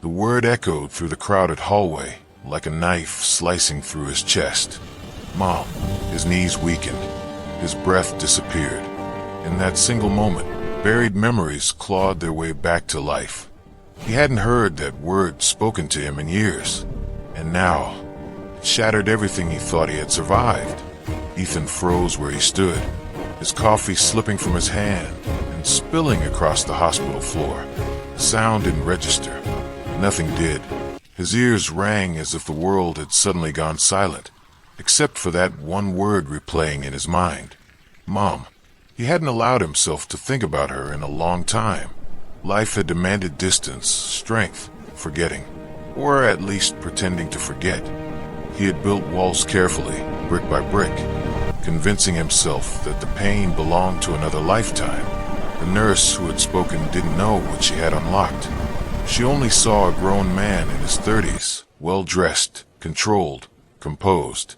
The word echoed through the crowded hallway like a knife slicing through his chest. Mom. His knees weakened. His breath disappeared. In that single moment, buried memories clawed their way back to life. He hadn't heard that word spoken to him in years, and now it shattered everything he thought he had survived. Ethan froze where he stood, his coffee slipping from his hand and spilling across the hospital floor. The sound didn't register. Nothing did. His ears rang as if the world had suddenly gone silent, except for that one word replaying in his mind. Mom. He hadn't allowed himself to think about her in a long time. Life had demanded distance, strength, forgetting, or at least pretending to forget. He had built walls carefully, brick by brick, convincing himself that the pain belonged to another lifetime. The nurse who had spoken didn't know what she had unlocked. She only saw a grown man in his 30s, well-dressed, controlled, composed.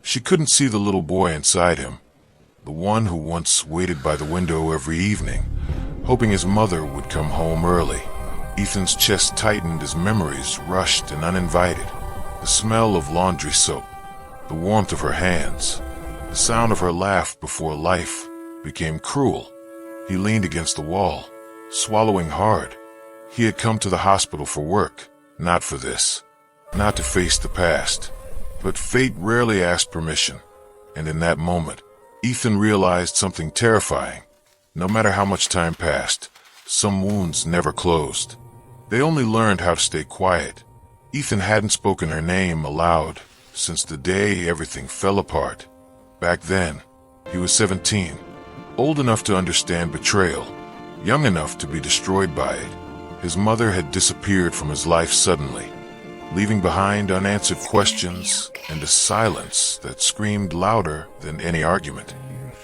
She couldn't see the little boy inside him, the one who once waited by the window every evening, hoping his mother would come home early. Ethan's chest tightened as memories rushed and uninvited. The smell of laundry soap, the warmth of her hands, the sound of her laugh before life became cruel. He leaned against the wall, swallowing hard. He had come to the hospital for work, not for this, not to face the past. But fate rarely asked permission, and in that moment, Ethan realized something terrifying. No matter how much time passed, some wounds never closed. They only learned how to stay quiet. Ethan hadn't spoken her name aloud since the day everything fell apart. Back then, he was 17, old enough to understand betrayal, young enough to be destroyed by it. His mother had disappeared from his life suddenly, leaving behind unanswered questions and a silence that screamed louder than any argument.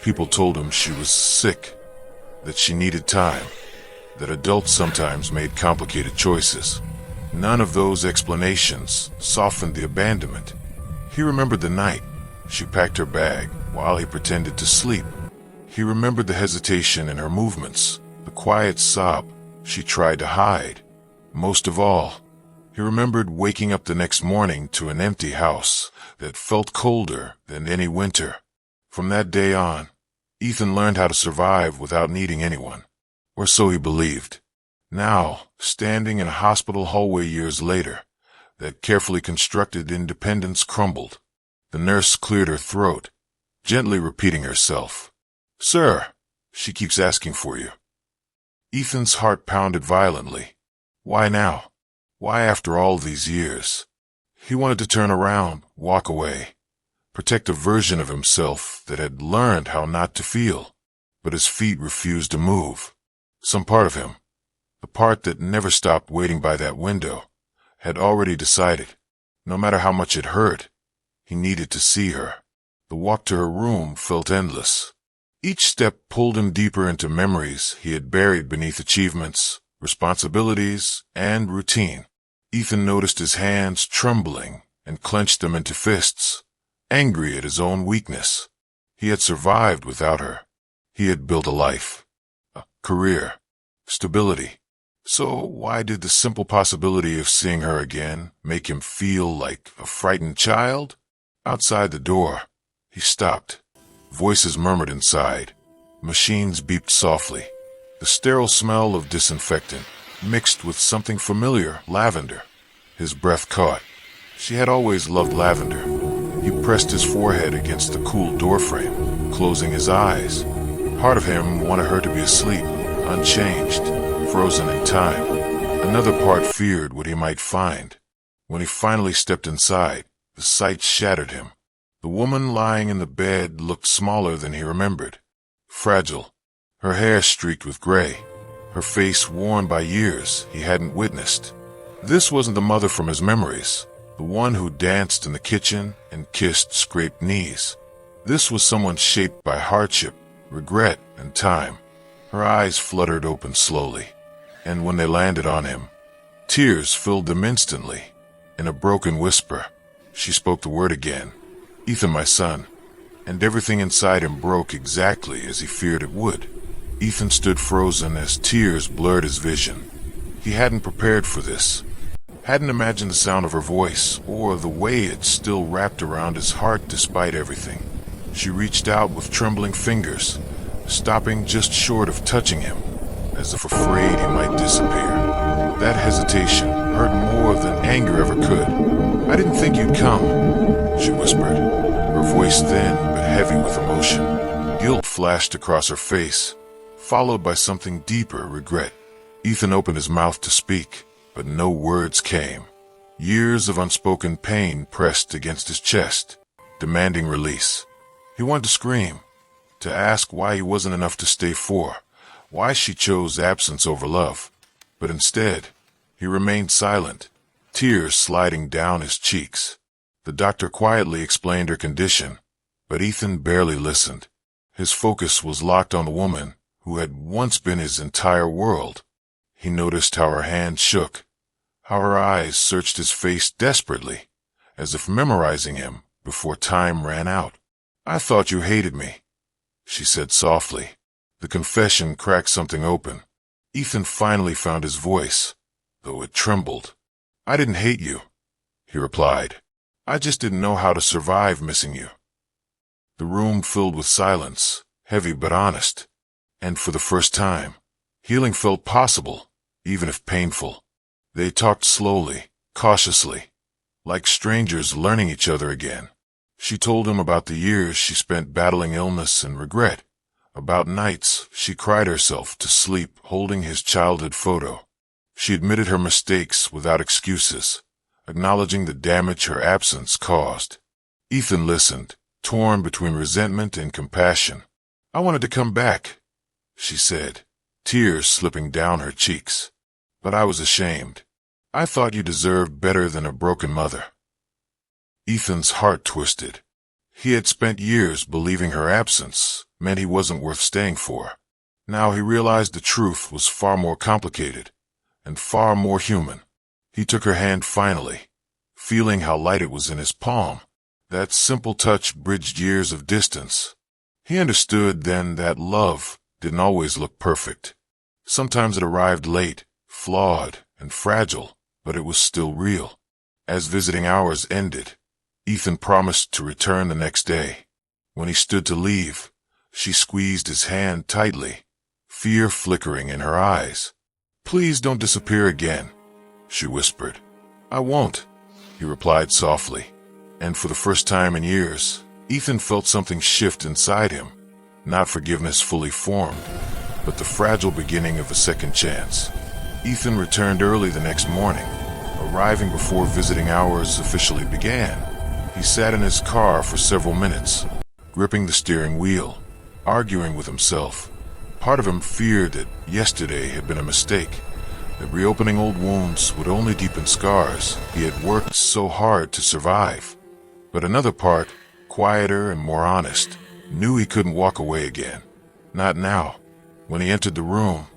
People told him she was sick, that she needed time, that adults sometimes made complicated choices. None of those explanations softened the abandonment. He remembered the night she packed her bag while he pretended to sleep. He remembered the hesitation in her movements, the quiet sob she tried to hide. Most of all, he remembered waking up the next morning to an empty house that felt colder than any winter. From that day on, Ethan learned how to survive without needing anyone, or so he believed. Now, standing in a hospital hallway years later, that carefully constructed independence crumbled. The nurse cleared her throat, gently repeating herself. "Sir, she keeps asking for you." Ethan's heart pounded violently. Why now? Why after all these years? He wanted to turn around, walk away, protect a version of himself that had learned how not to feel, but his feet refused to move. Some part of him, the part that never stopped waiting by that window, had already decided, no matter how much it hurt, he needed to see her. The walk to her room felt endless. Each step pulled him deeper into memories he had buried beneath achievements, responsibilities, and routine. Ethan noticed his hands trembling and clenched them into fists, angry at his own weakness. He had survived without her. He had built a life, a career, stability. So why did the simple possibility of seeing her again make him feel like a frightened child? Outside the door, he stopped. Voices murmured inside. Machines beeped softly. The sterile smell of disinfectant mixed with something familiar, lavender. His breath caught. She had always loved lavender. He pressed his forehead against the cool doorframe, closing his eyes. Part of him wanted her to be asleep, unchanged, frozen in time. Another part feared what he might find. When he finally stepped inside, the sight shattered him. The woman lying in the bed looked smaller than he remembered. Fragile, her hair streaked with gray, her face worn by years he hadn't witnessed. This wasn't the mother from his memories, the one who danced in the kitchen and kissed scraped knees. This was someone shaped by hardship, regret, and time. Her eyes fluttered open slowly, and when they landed on him, tears filled them instantly. In a broken whisper, she spoke the word again. "Ethan, my son," and everything inside him broke exactly as he feared it would. Ethan stood frozen as tears blurred his vision. He hadn't prepared for this. Hadn't imagined the sound of her voice, or the way it still wrapped around his heart despite everything. She reached out with trembling fingers, stopping just short of touching him, as if afraid he might disappear. That hesitation hurt more than anger ever could. "I didn't think you'd come," she whispered, her voice thin but heavy with emotion. Guilt flashed across her face, followed by something deeper, regret. Ethan opened his mouth to speak, but no words came. Years of unspoken pain pressed against his chest, demanding release. He wanted to scream, to ask why he wasn't enough to stay for, why she chose absence over love. But instead, he remained silent, tears sliding down his cheeks. The doctor quietly explained her condition, but Ethan barely listened. His focus was locked on the woman who had once been his entire world. He noticed how her hand shook, how her eyes searched his face desperately, as if memorizing him before time ran out. "I thought you hated me," she said softly. The confession cracked something open. Ethan finally found his voice, though it trembled. "I didn't hate you," he replied. "I just didn't know how to survive missing you." The room filled with silence, heavy but honest, and for the first time, healing felt possible, even if painful. They talked slowly, cautiously, like strangers learning each other again. She told him about the years she spent battling illness and regret, about nights she cried herself to sleep holding his childhood photo. She admitted her mistakes without excuses, acknowledging the damage her absence caused. Ethan listened, torn between resentment and compassion. "I wanted to come back," she said, tears slipping down her cheeks. "But I was ashamed. I thought you deserved better than a broken mother." Ethan's heart twisted. He had spent years believing her absence meant he wasn't worth staying for. Now he realized the truth was far more complicated and far more human. He took her hand finally, feeling how light it was in his palm. That simple touch bridged years of distance. He understood then that love didn't always look perfect. Sometimes it arrived late, flawed and fragile, but it was still real. As visiting hours ended, Ethan promised to return the next day. When he stood to leave, she squeezed his hand tightly, fear flickering in her eyes. "Please don't disappear again," she whispered. "I won't," he replied softly. And for the first time in years, Ethan felt something shift inside him. Not forgiveness fully formed, but the fragile beginning of a second chance. Ethan returned early the next morning, arriving before visiting hours officially began. He sat in his car for several minutes, gripping the steering wheel, arguing with himself. Part of him feared that yesterday had been a mistake, that reopening old wounds would only deepen scars he had worked so hard to survive. But another part, quieter and more honest, knew he couldn't walk away again. Not now. When he entered the room,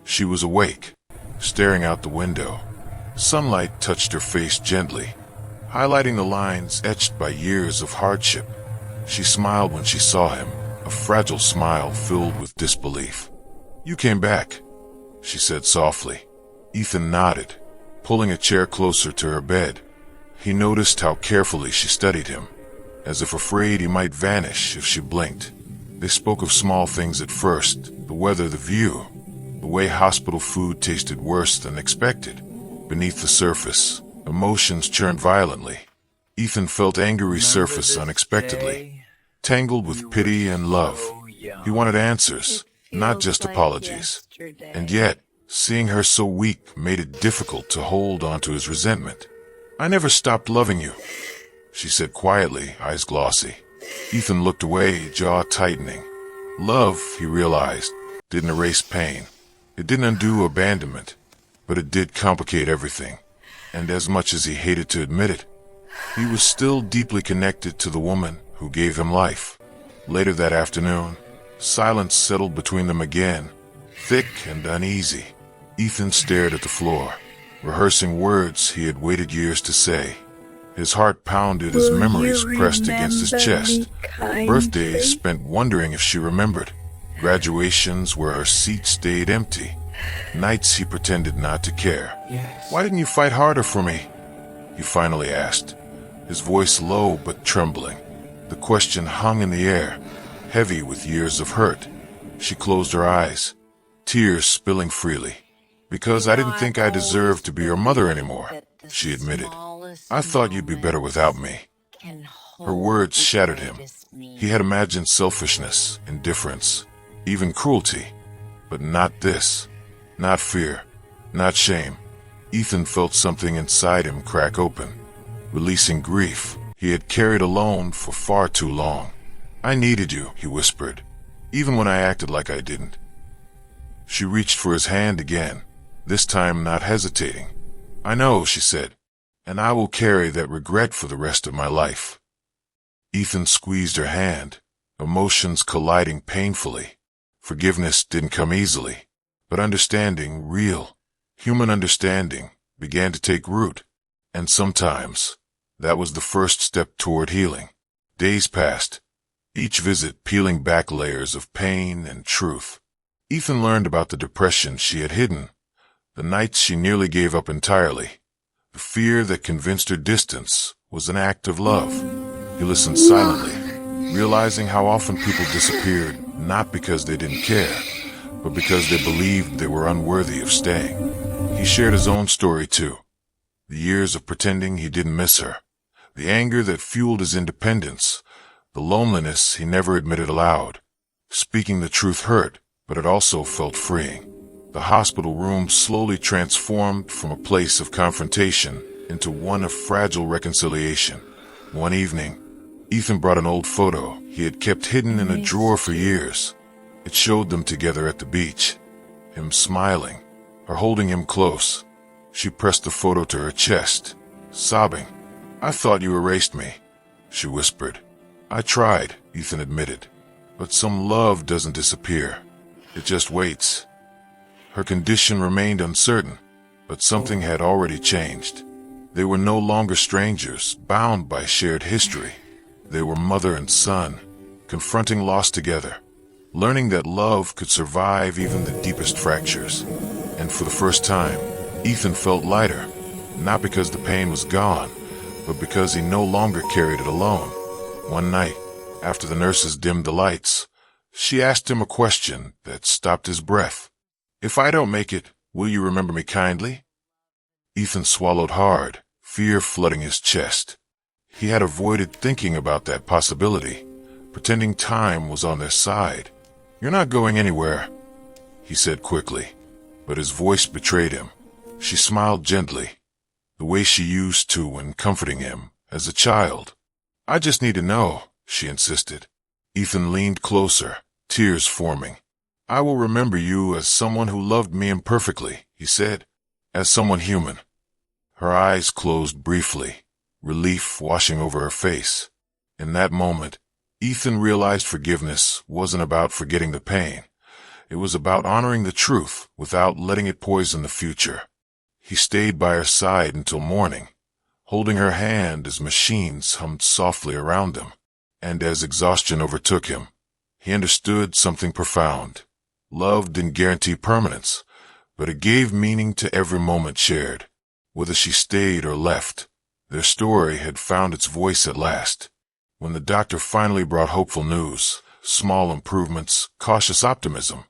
she was awake, staring out the window. Sunlight touched her face gently, highlighting the lines etched by years of hardship. She smiled when she saw him, a fragile smile filled with disbelief. "You came back," she said softly. Ethan nodded, pulling a chair closer to her bed. He noticed how carefully she studied him, as if afraid he might vanish if she blinked. They spoke of small things at first, the weather, the view, the way hospital food tasted worse than expected. Beneath the surface, emotions churned violently. Ethan felt anger resurface unexpectedly, tangled with pity and love. He wanted answers, not just apologies. And yet, seeing her so weak made it difficult to hold onto his resentment. "I never stopped loving you," she said quietly, eyes glossy. Ethan looked away, jaw tightening. Love, he realized, didn't erase pain. It didn't undo abandonment, but it did complicate everything. And as much as he hated to admit it, he was still deeply connected to the woman who gave him life. Later that afternoon, silence settled between them again, thick and uneasy. Ethan stared at the floor, rehearsing words he had waited years to say. His heart pounded as memories pressed against his chest. Birthdays spent wondering if she remembered. Graduations where her seat stayed empty. Nights he pretended not to care. Yes. "Why didn't you fight harder for me?" he finally asked, his voice low but trembling. The question hung in the air, heavy with years of hurt. She closed her eyes, tears spilling freely. "Because I didn't think I deserved to be your mother anymore," she admitted. "I thought you'd be better without me." Her words shattered him. He had imagined selfishness, indifference, even cruelty. But not this. Not fear. Not shame. Ethan felt something inside him crack open, releasing grief he had carried alone for far too long. "I needed you," he whispered, "even when I acted like I didn't." She reached for his hand again, this time not hesitating. "I know," she said, "and I will carry that regret for the rest of my life." Ethan squeezed her hand, emotions colliding painfully. Forgiveness didn't come easily, but understanding, real, human understanding, began to take root. And sometimes, that was the first step toward healing. Days passed, each visit peeling back layers of pain and truth. Ethan learned about the depression she had hidden, the nights she nearly gave up entirely. The fear that convinced her distance was an act of love. He listened silently, realizing how often people disappeared not because they didn't care, but because they believed they were unworthy of staying. He shared his own story too. The years of pretending he didn't miss her, the anger that fueled his independence, the loneliness he never admitted aloud. Speaking the truth hurt, but it also felt freeing. The hospital room slowly transformed from a place of confrontation into one of fragile reconciliation. One evening, Ethan brought an old photo he had kept hidden in a drawer for years. It showed them together at the beach, him smiling, her holding him close. She pressed the photo to her chest, sobbing. "I thought you erased me," she whispered. "I tried," Ethan admitted, "but some love doesn't disappear. It just waits." Her condition remained uncertain, but something had already changed. They were no longer strangers, bound by shared history. They were mother and son, confronting loss together, learning that love could survive even the deepest fractures. And for the first time, Ethan felt lighter, not because the pain was gone, but because he no longer carried it alone. One night, after the nurses dimmed the lights, she asked him a question that stopped his breath. "If I don't make it, will you remember me kindly?" Ethan swallowed hard, fear flooding his chest. He had avoided thinking about that possibility, pretending time was on their side. "You're not going anywhere," he said quickly, but his voice betrayed him. She smiled gently, the way she used to when comforting him as a child. "I just need to know," she insisted. Ethan leaned closer, tears forming. "I will remember you as someone who loved me imperfectly," he said, "as someone human." Her eyes closed briefly, relief washing over her face. In that moment, Ethan realized forgiveness wasn't about forgetting the pain. It was about honoring the truth without letting it poison the future. He stayed by her side until morning, holding her hand as machines hummed softly around him. And as exhaustion overtook him, he understood something profound. Love didn't guarantee permanence, but it gave meaning to every moment shared. Whether she stayed or left, their story had found its voice at last. When the doctor finally brought hopeful news, small improvements, cautious optimism,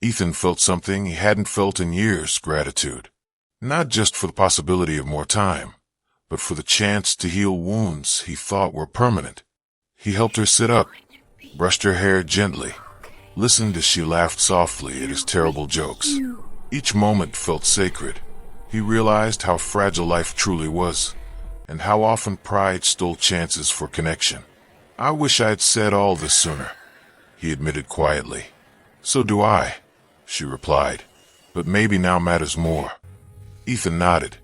Ethan felt something he hadn't felt in years: gratitude. Not just for the possibility of more time, but for the chance to heal wounds he thought were permanent. He helped her sit up, brushed her hair gently, listened as she laughed softly at his terrible jokes. Each moment felt sacred. He realized how fragile life truly was, and how often pride stole chances for connection. "I wish I had said all this sooner," he admitted quietly. "So do I," she replied, "but maybe now matters more." Ethan nodded.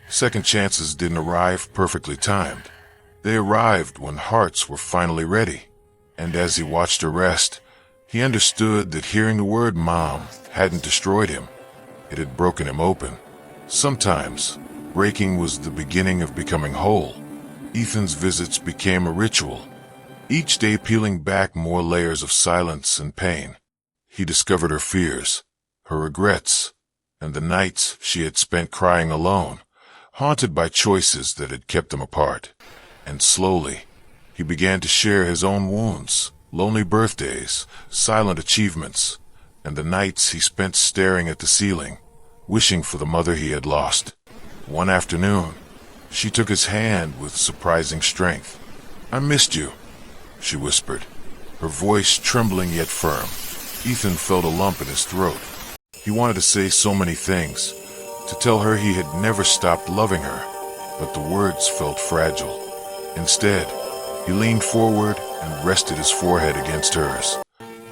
Second chances didn't arrive perfectly timed. They arrived when hearts were finally ready. And as he watched her rest, he understood that hearing the word "mom" hadn't destroyed him. It had broken him open. Sometimes, breaking was the beginning of becoming whole. Ethan's visits became a ritual, each day peeling back more layers of silence and pain. He discovered her fears, her regrets, and the nights she had spent crying alone, haunted by choices that had kept them apart. And slowly, he began to share his own wounds, lonely birthdays, silent achievements, and the nights he spent staring at the ceiling, wishing for the mother he had lost. One afternoon, she took his hand with surprising strength. "I missed you," she whispered, her voice trembling yet firm. Ethan felt a lump in his throat. He wanted to say so many things, to tell her he had never stopped loving her, but the words felt fragile. Instead, he leaned forward and rested his forehead against hers,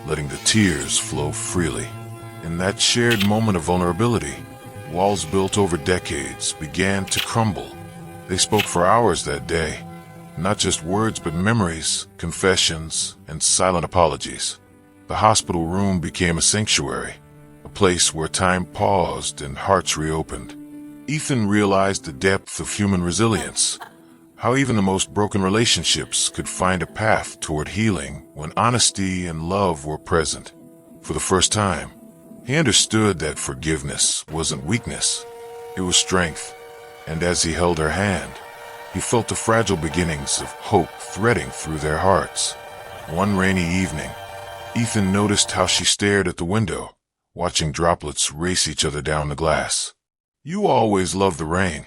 letting the tears flow freely. In that shared moment of vulnerability, walls built over decades began to crumble. They spoke for hours that day, not just words but memories, confessions, and silent apologies. The hospital room became a sanctuary, a place where time paused and hearts reopened. Ethan realized the depth of human resilience, how even the most broken relationships could find a path toward healing when honesty and love were present. For the first time, he understood that forgiveness wasn't weakness, it was strength. And as he held her hand, he felt the fragile beginnings of hope threading through their hearts. One rainy evening, Ethan noticed how she stared at the window, watching droplets race each other down the glass. "You always love the rain,"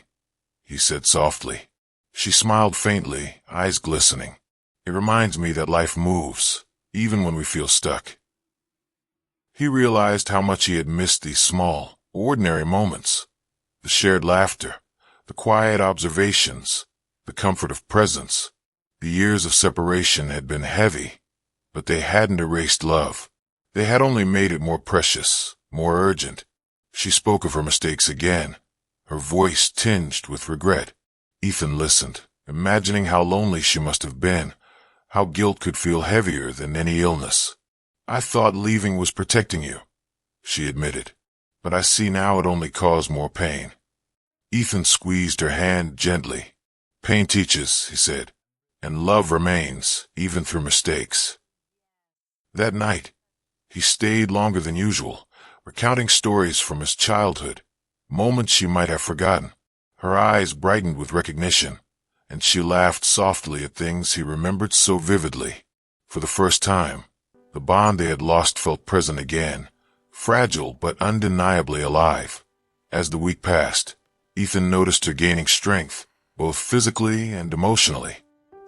he said softly. She smiled faintly, eyes glistening. "It reminds me that life moves, even when we feel stuck." He realized how much he had missed these small, ordinary moments. The shared laughter, the quiet observations, the comfort of presence. The years of separation had been heavy, but they hadn't erased love. They had only made it more precious, more urgent. She spoke of her mistakes again, her voice tinged with regret. Ethan listened, imagining how lonely she must have been, how guilt could feel heavier than any illness. "I thought leaving was protecting you," she admitted, "but I see now it only caused more pain." Ethan squeezed her hand gently. "Pain teaches," he said, "and love remains, even through mistakes." That night, he stayed longer than usual, recounting stories from his childhood, moments she might have forgotten. Her eyes brightened with recognition, and she laughed softly at things he remembered so vividly. For the first time, the bond they had lost felt present again, fragile but undeniably alive. As the week passed, Ethan noticed her gaining strength, both physically and emotionally.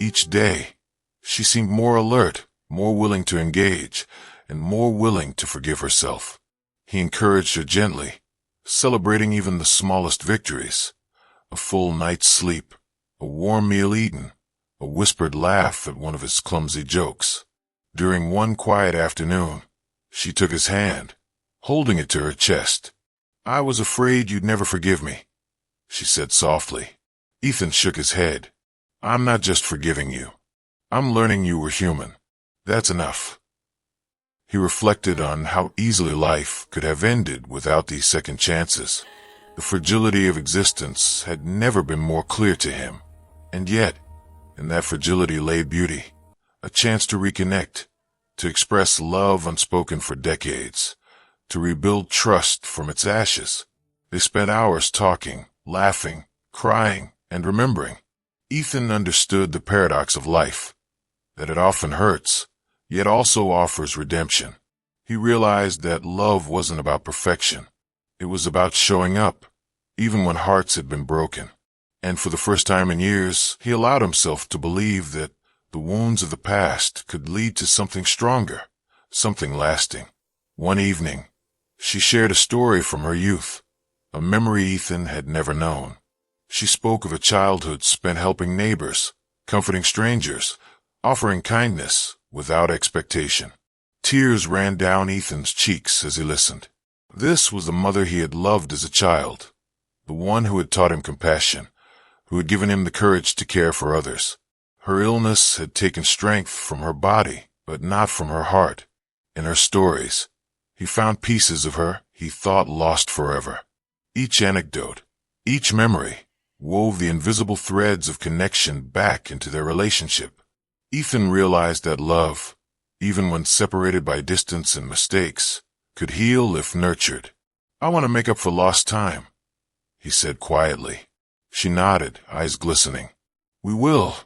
Each day, she seemed more alert, more willing to engage, and more willing to forgive herself. He encouraged her gently, celebrating even the smallest victories. A full night's sleep, a warm meal eaten, a whispered laugh at one of his clumsy jokes. During one quiet afternoon, she took his hand, holding it to her chest. "I was afraid you'd never forgive me," she said softly. Ethan shook his head. "I'm not just forgiving you. I'm learning you were human. That's enough." He reflected on how easily life could have ended without these second chances. The fragility of existence had never been more clear to him. And yet, in that fragility lay beauty, a chance to reconnect, to express love unspoken for decades, to rebuild trust from its ashes. They spent hours talking, laughing, crying, and remembering. Ethan understood the paradox of life, that it often hurts, yet also offers redemption. He realized that love wasn't about perfection. It was about showing up, even when hearts had been broken. And for the first time in years, he allowed himself to believe that the wounds of the past could lead to something stronger, something lasting. One evening, she shared a story from her youth, a memory Ethan had never known. She spoke of a childhood spent helping neighbors, comforting strangers, offering kindness without expectation. Tears ran down Ethan's cheeks as he listened. This was the mother he had loved as a child, the one who had taught him compassion, who had given him the courage to care for others. Her illness had taken strength from her body, but not from her heart. In her stories, he found pieces of her he thought lost forever. Each anecdote, each memory, wove the invisible threads of connection back into their relationship. Ethan realized that love, even when separated by distance and mistakes, could heal if nurtured. I want to make up for lost time, he said quietly. She nodded, eyes glistening. We will,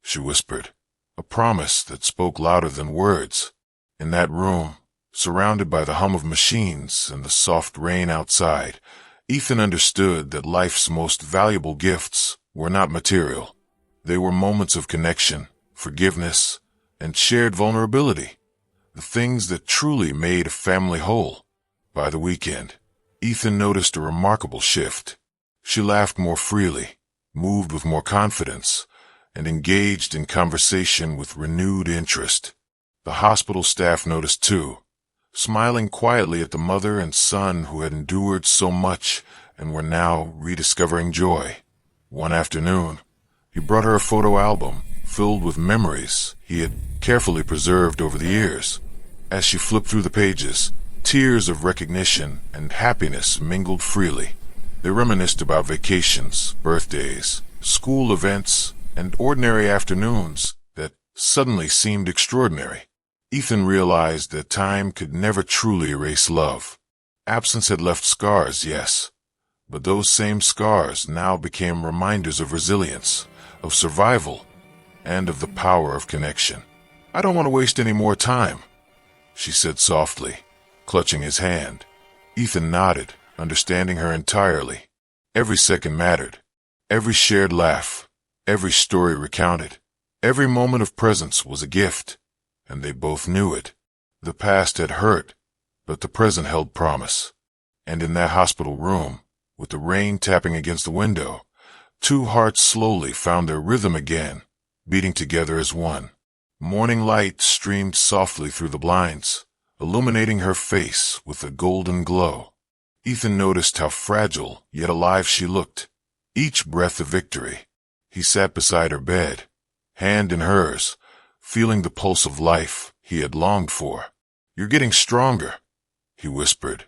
she whispered, a promise that spoke louder than words. In that room, surrounded by the hum of machines and the soft rain outside, Ethan understood that life's most valuable gifts were not material. They were moments of connection, forgiveness, and shared vulnerability, the things that truly made a family whole. By the weekend, Ethan noticed a remarkable shift. She laughed more freely, moved with more confidence, and engaged in conversation with renewed interest. The hospital staff noticed too, smiling quietly at the mother and son who had endured so much and were now rediscovering joy. One afternoon, he brought her a photo album filled with memories he had carefully preserved over the years. As she flipped through the pages, tears of recognition and happiness mingled freely. They reminisced about vacations, birthdays, school events, and ordinary afternoons that suddenly seemed extraordinary. Ethan realized that time could never truly erase love. Absence had left scars, yes, but those same scars now became reminders of resilience, of survival, and of the power of connection. I don't want to waste any more time, she said softly, clutching his hand. Ethan nodded, understanding her entirely. Every second mattered. Every shared laugh, every story recounted, every moment of presence was a gift, and they both knew it. The past had hurt, but the present held promise. And in that hospital room, with the rain tapping against the window, two hearts slowly found their rhythm again, beating together as one. Morning light streamed softly through the blinds, illuminating her face with a golden glow. Ethan noticed how fragile yet alive she looked, each breath a victory. He sat beside her bed, hand in hers, feeling the pulse of life he had longed for. You're getting stronger, he whispered.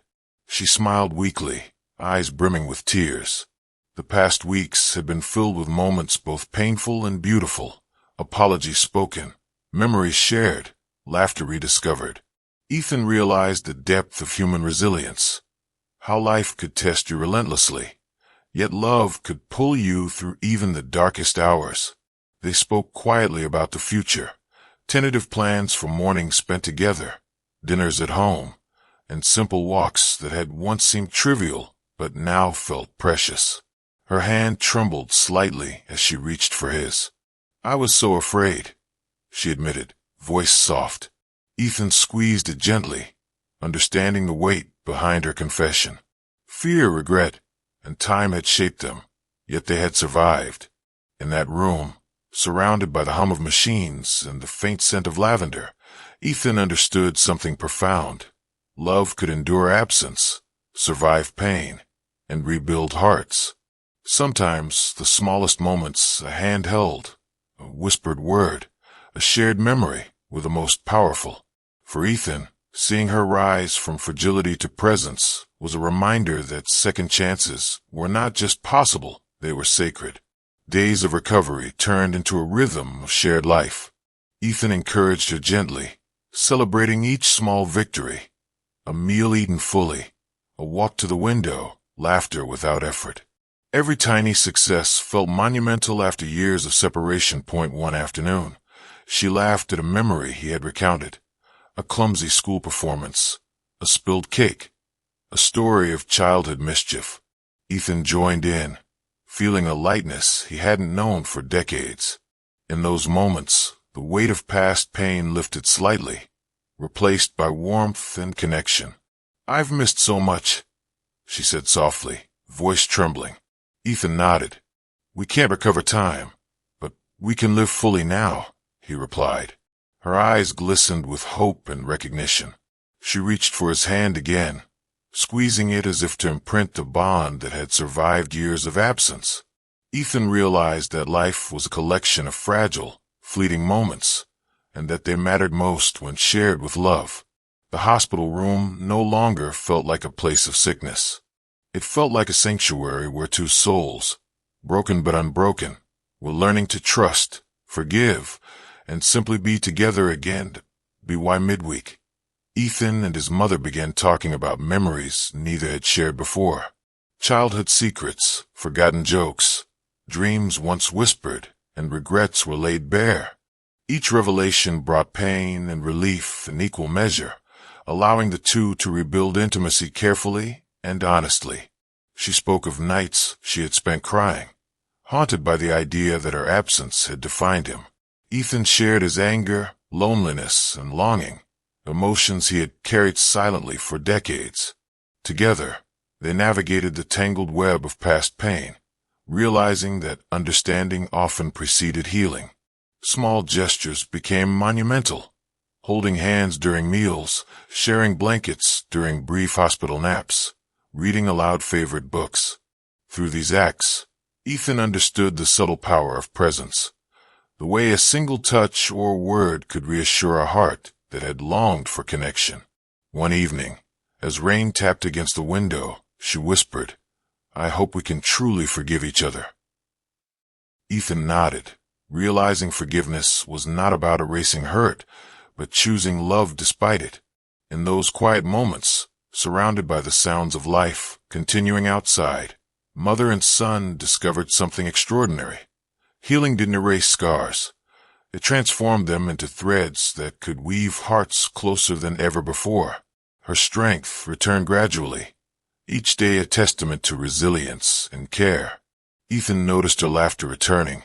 She smiled weakly, eyes brimming with tears. The past weeks had been filled with moments both painful and beautiful, apologies spoken, memories shared, laughter rediscovered. Ethan realized the depth of human resilience, how life could test you relentlessly, yet love could pull you through even the darkest hours. They spoke quietly about the future, tentative plans for mornings spent together, dinners at home, and simple walks that had once seemed trivial but now felt precious. Her hand trembled slightly as she reached for his. I was so afraid, she admitted, voice soft. Ethan squeezed it gently, understanding the weight behind her confession. Fear, regret, and time had shaped them, yet they had survived. In that room, surrounded by the hum of machines and the faint scent of lavender, Ethan understood something profound. Love could endure absence, survive pain, and rebuild hearts. Sometimes the smallest moments a hand held, a whispered word, a shared memory were the most powerful. For Ethan, seeing her rise from fragility to presence was a reminder that second chances were not just possible, they were sacred. Days of recovery turned into a rhythm of shared life. Ethan encouraged her gently, celebrating each small victory. A meal eaten fully, a walk to the window, laughter without effort. Every tiny success felt monumental after years of separation. One afternoon, she laughed at a memory he had recounted. A clumsy school performance, a spilled cake, a story of childhood mischief. Ethan joined in, feeling a lightness he hadn't known for decades. In those moments, the weight of past pain lifted slightly, replaced by warmth and connection. I've missed so much, she said softly, voice trembling. Ethan nodded. We can't recover time, but we can live fully now, he replied. Her eyes glistened with hope and recognition. She reached for his hand again, squeezing it as if to imprint the bond that had survived years of absence. Ethan realized that life was a collection of fragile, fleeting moments, and that they mattered most when shared with love. The hospital room no longer felt like a place of sickness. It felt like a sanctuary where two souls, broken but unbroken, were learning to trust, forgive, and simply be together again. By midweek, Ethan and his mother began talking about memories neither had shared before. Childhood secrets, forgotten jokes, dreams once whispered, and regrets were laid bare. Each revelation brought pain and relief in equal measure, allowing the two to rebuild intimacy carefully and honestly. She spoke of nights she had spent crying, haunted by the idea that her absence had defined him. Ethan shared his anger, loneliness, and longing, emotions he had carried silently for decades. Together, they navigated the tangled web of past pain, realizing that understanding often preceded healing. Small gestures became monumental, holding hands during meals, sharing blankets during brief hospital naps, reading aloud favorite books. Through these acts, Ethan understood the subtle power of presence, the way a single touch or word could reassure a heart that had longed for connection. One evening, as rain tapped against the window, she whispered, "I hope we can truly forgive each other." Ethan nodded, realizing forgiveness was not about erasing hurt, but choosing love despite it. In those quiet moments, surrounded by the sounds of life continuing outside, mother and son discovered something extraordinary. Healing didn't erase scars. It transformed them into threads that could weave hearts closer than ever before. Her strength returned gradually, each day a testament to resilience and care. Ethan noticed her laughter returning,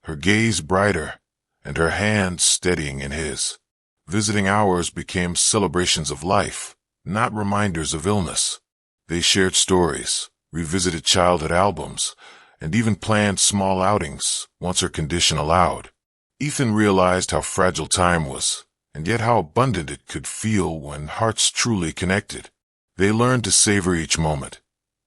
her gaze brighter, and her hand steadying in his. Visiting hours became celebrations of life, not reminders of illness. They shared stories, revisited childhood albums, and even planned small outings once her condition allowed. Ethan realized how fragile time was, and yet how abundant it could feel when hearts truly connected. They learned to savor each moment,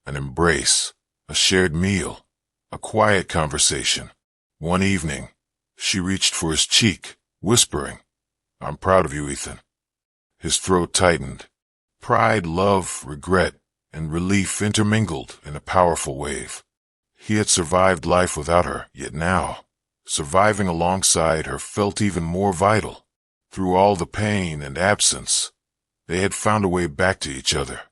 an embrace, a shared meal, a quiet conversation. One evening, she reached for his cheek, whispering, "I'm proud of you, Ethan." His throat tightened. Pride, love, regret, and relief intermingled in a powerful wave. He had survived life without her, yet now, surviving alongside her felt even more vital. Through all the pain and absence, they had found a way back to each other.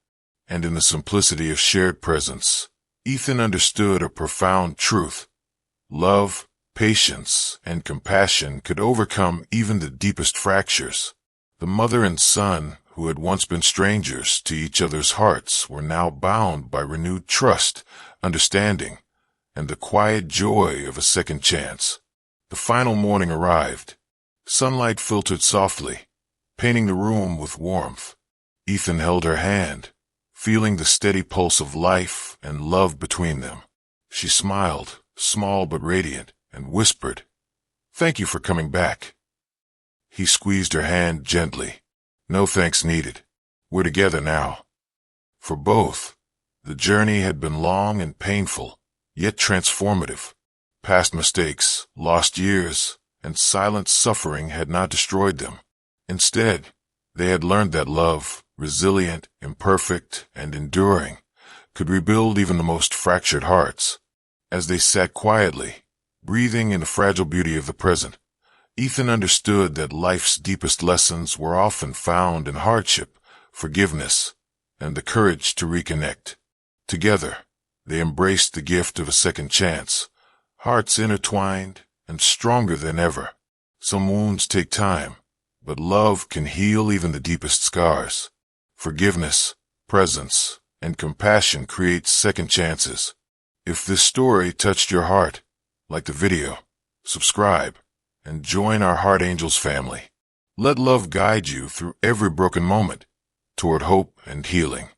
And in the simplicity of shared presence, Ethan understood a profound truth. Love, patience, and compassion could overcome even the deepest fractures. The mother and son, who had once been strangers to each other's hearts, were now bound by renewed trust, understanding, and the quiet joy of a second chance. The final morning arrived. Sunlight filtered softly, painting the room with warmth. Ethan held her hand, feeling the steady pulse of life and love between them. She smiled, small but radiant, and whispered, "Thank you for coming back." He squeezed her hand gently. "No thanks needed. We're together now." For both, the journey had been long and painful, yet transformative. Past mistakes, lost years, and silent suffering had not destroyed them. Instead, they had learned that love, resilient, imperfect, and enduring, could rebuild even the most fractured hearts. As they sat quietly, breathing in the fragile beauty of the present, Ethan understood that life's deepest lessons were often found in hardship, forgiveness, and the courage to reconnect. Together, they embraced the gift of a second chance, hearts intertwined and stronger than ever. Some wounds take time, but love can heal even the deepest scars. Forgiveness, presence, and compassion create second chances. If this story touched your heart, like the video, subscribe, and join our Heart Angels family. Let love guide you through every broken moment toward hope and healing.